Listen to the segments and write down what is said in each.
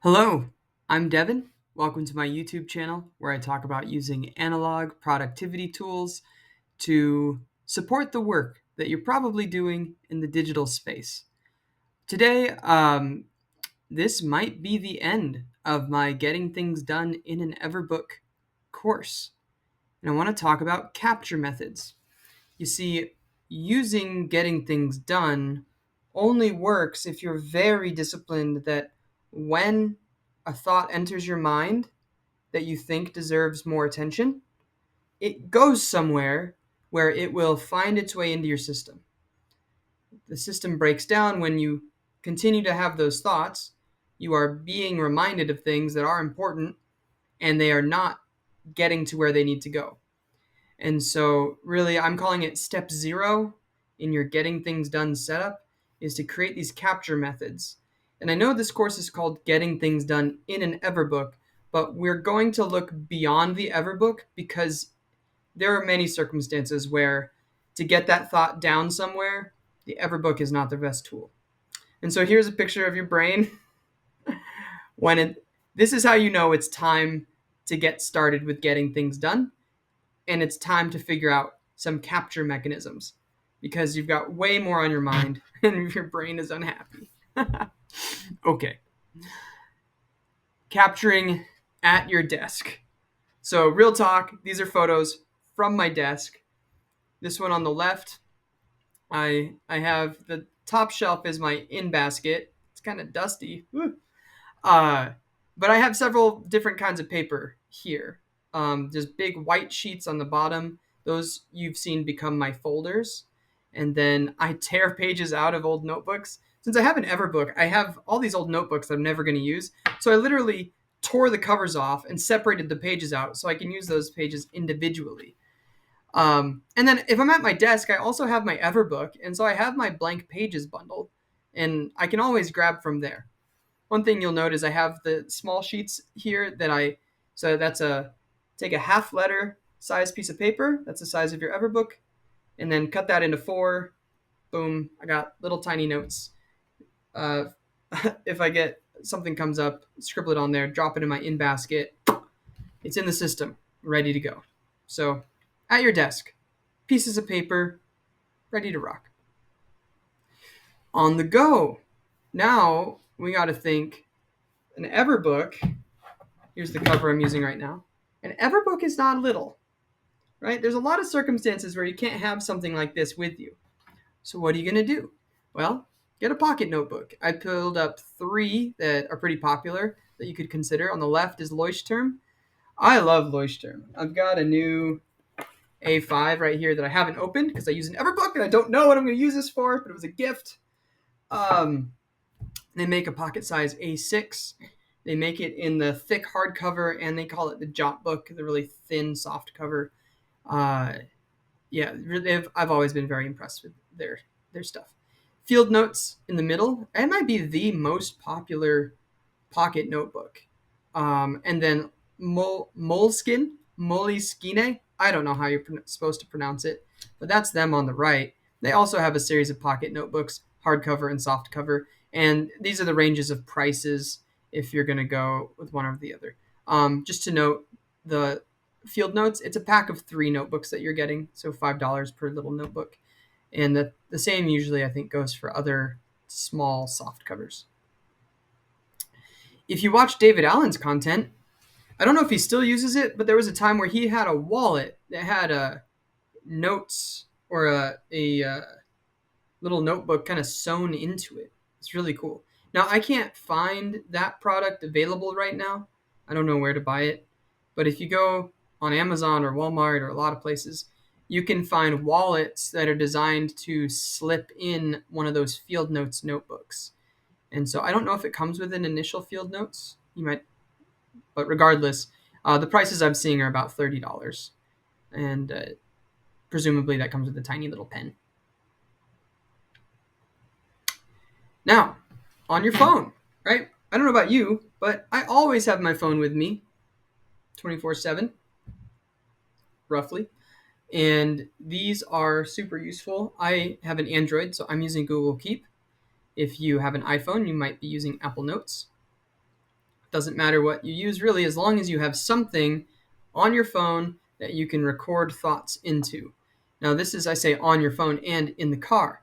Hello, I'm Devin. Welcome to my YouTube channel where I talk about using analog productivity tools to support the work that you're probably doing in the digital space. Today, this might be the end of my Getting Things Done in an Everbook course. And I want to talk about capture methods. You see, using Getting Things Done only works if you're very disciplined that when a thought enters your mind that you think deserves more attention, it goes somewhere where it will find its way into your system. The system breaks down when you continue to have those thoughts. You are being reminded of things that are important and they are not getting to where they need to go. And so, really, I'm calling it step zero in your getting things done setup is to create these capture methods. And I know this course is called Getting Things Done in an Everbook, but we're going to look beyond the Everbook because there are many circumstances where to get that thought down somewhere, the Everbook is not the best tool. And so here's a picture of your brain when this is how you know it's time to get started with getting things done, and it's time to figure out some capture mechanisms because you've got way more on your mind and your brain is unhappy. Okay. Capturing at your desk. So, real talk, these are photos from my desk. This one on the left, I have the top shelf is my in basket. It's kind of dusty. Uh, but I have several different kinds of paper here. There's big white sheets on the bottom. Those you've seen become my folders. And then I tear pages out of old notebooks. Since I have an Everbook, I have all these old notebooks that I'm never going to use. So I literally tore the covers off and separated the pages out so I can use those pages individually. And then if I'm at my desk, I also have my Everbook. And so I have my blank pages bundle. And I can always grab from there. One thing you'll note is I have the small sheets here so that's take a half letter size piece of paper. That's the size of your Everbook. And then cut that into four. Boom. I got little tiny notes. Uh, if I get something comes up, scribble it on there, drop it in my in basket. It's in the system, ready to go. So at your desk, pieces of paper, ready to rock. On the go. Now we got to think an Everbook. Here's the cover I'm using right now. An Everbook is not little, right? There's a lot of circumstances where you can't have something like this with you. So what are you going to do? Well, get a pocket notebook. I pulled up three that are pretty popular that you could consider. On the left is Leuchtturm. I love Leuchtturm. I've got a new A5 right here that I haven't opened because I use an Everbook and I don't know what I'm going to use this for, but it was a gift. They make a pocket size A6. They make it in the thick hardcover, and they call it the Jot Book, the really thin, soft cover. Yeah, I've always been very impressed with their stuff. Field notes in the middle. It might be the most popular pocket notebook. And then Moleskine. I don't know how you're supposed to pronounce it, but that's them on the right. They also have a series of pocket notebooks, hardcover and softcover, and these are the ranges of prices if you're going to go with one or the other. Just to note, the field notes, it's a pack of 3 notebooks that you're getting, so $5 per little notebook. And the same usually, I think, goes for other small soft covers. If you watch David Allen's content, I don't know if he still uses it, but there was a time where he had a wallet that had notes or a little notebook kind of sewn into it. It's really cool. Now, I can't find that product available right now. I don't know where to buy it. But if you go on Amazon or Walmart or a lot of places, you can find wallets that are designed to slip in one of those field notes notebooks. And so I don't know if it comes with an initial field notes. You might, but regardless, the prices I'm seeing are about $30. And presumably that comes with a tiny little pen. Now, on your phone, right? I don't know about you, but I always have my phone with me 24/7, roughly. And these are super useful. I have an Android, so I'm using Google Keep. If you have an iPhone, you might be using Apple Notes. Doesn't matter what you use really, as long as you have something on your phone that you can record thoughts into. Now, this is, I say, on your phone and in the car,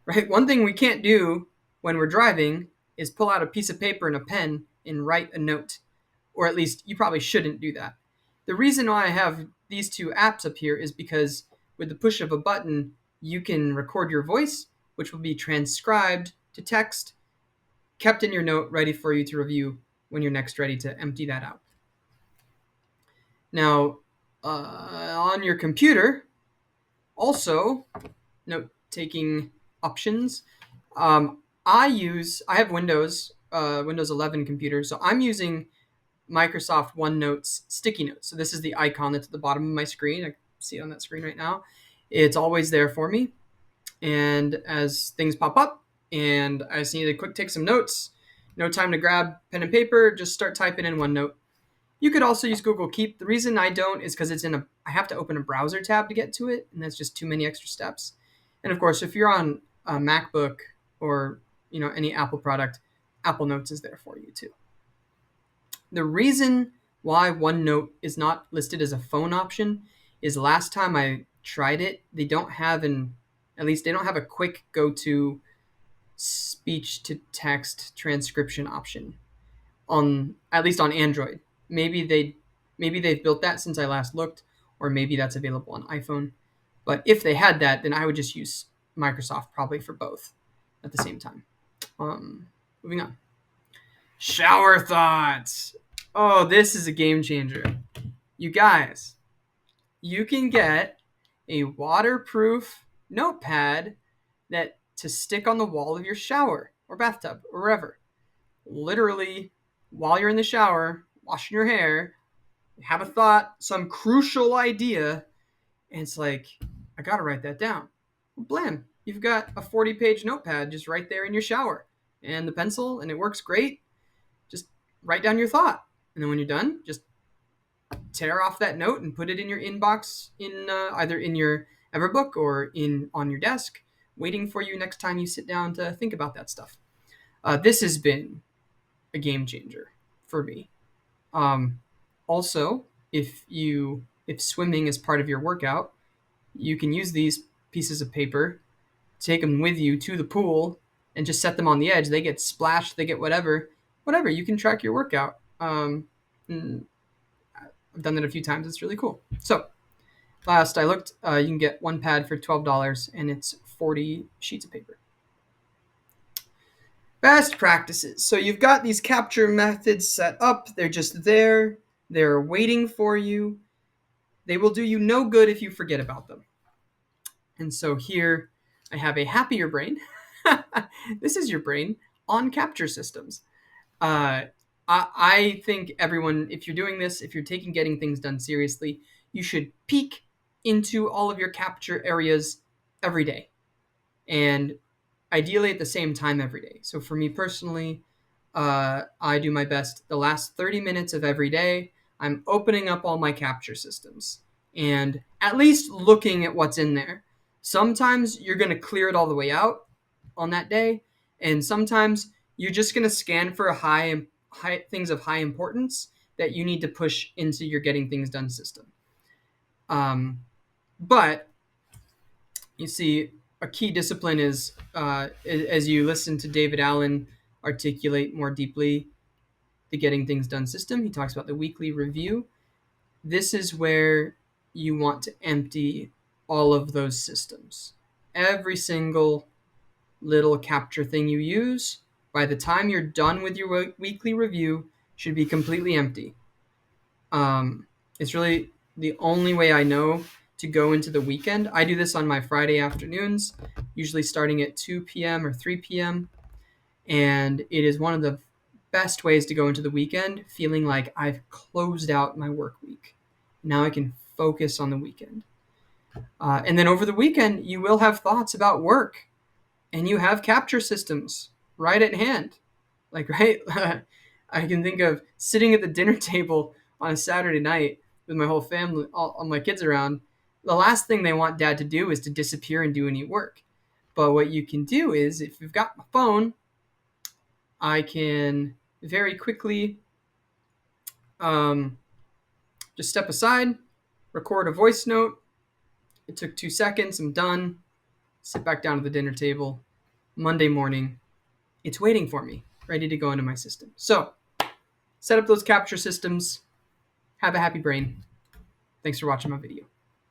right? One thing we can't do when we're driving is pull out a piece of paper and a pen and write a note, or at least you probably shouldn't do that. The reason why I have these two apps up here is because with the push of a button, you can record your voice, which will be transcribed to text, kept in your note, ready for you to review when you're next ready to empty that out. Now, on your computer, also note-taking options. I have Windows 11 computer, so I'm using Microsoft OneNote's sticky notes. So this is the icon that's at the bottom of my screen. I can see it on that screen right now. It's always there for me. And as things pop up and I just need to quick take some notes, no time to grab pen and paper, just start typing in OneNote. You could also use Google Keep. The reason I don't is because I have to open a browser tab to get to it, and that's just too many extra steps. And of course, if you're on a MacBook or any Apple product, Apple Notes is there for you too. The reason why OneNote is not listed as a phone option is last time I tried it, they don't have a quick go-to speech to text transcription option at least on Android. Maybe they've built that since I last looked, or maybe that's available on iPhone. But if they had that, then I would just use Microsoft probably for both at the same time. Moving on. Shower thoughts. Oh, this is a game changer. You guys, you can get a waterproof notepad to stick on the wall of your shower or bathtub or wherever. Literally, while you're in the shower, washing your hair, have a thought, some crucial idea, and it's like, I gotta write that down. Blam, you've got a 40-page notepad just right there in your shower, and the pencil, and it works great. Just write down your thought, and then when you're done, just tear off that note and put it in your inbox, either in your Everbook or on your desk, waiting for you next time you sit down to think about that stuff. This has been a game changer for me. Also, if swimming is part of your workout, you can use these pieces of paper, take them with you to the pool, and just set them on the edge. They get splashed, they get whatever. You can track your workout. I've done that a few times. It's really cool. So, last I looked, you can get one pad for $12, and it's 40 sheets of paper. Best practices. So you've got these capture methods set up. They're just there. They're waiting for you. They will do you no good if you forget about them. And so here I have a happier brain. This is your brain on capture systems. I think everyone, if you're doing this, if you're taking getting things done seriously, you should peek into all of your capture areas every day. And ideally at the same time every day. So for me personally, I do my best the last 30 minutes of every day. I'm opening up all my capture systems and at least looking at what's in there. Sometimes you're going to clear it all the way out on that day, and sometimes you're just going to scan for high things of high importance that you need to push into your getting things done system. But you see, a key discipline is, as you listen to David Allen articulate more deeply the getting things done system, he talks about the weekly review. This is where you want to empty all of those systems. Every single little capture thing you use, by the time you're done with your weekly review, should be completely empty. It's really the only way I know to go into the weekend. I do this on my Friday afternoons, usually starting at 2 p.m. or 3 p.m. And it is one of the best ways to go into the weekend, feeling like I've closed out my work week. Now I can focus on the weekend. And then over the weekend, you will have thoughts about work, and you have capture systems right at hand. Right? I can think of sitting at the dinner table on a Saturday night with my whole family, all my kids around. The last thing they want dad to do is to disappear and do any work. But what you can do is, if you've got my phone, I can very quickly Um, just step aside, record a voice note. It took 2 seconds. I'm done. Sit back down at the dinner table. Monday morning, it's waiting for me, ready to go into my system. So, set up those capture systems. Have a happy brain. Thanks for watching my video.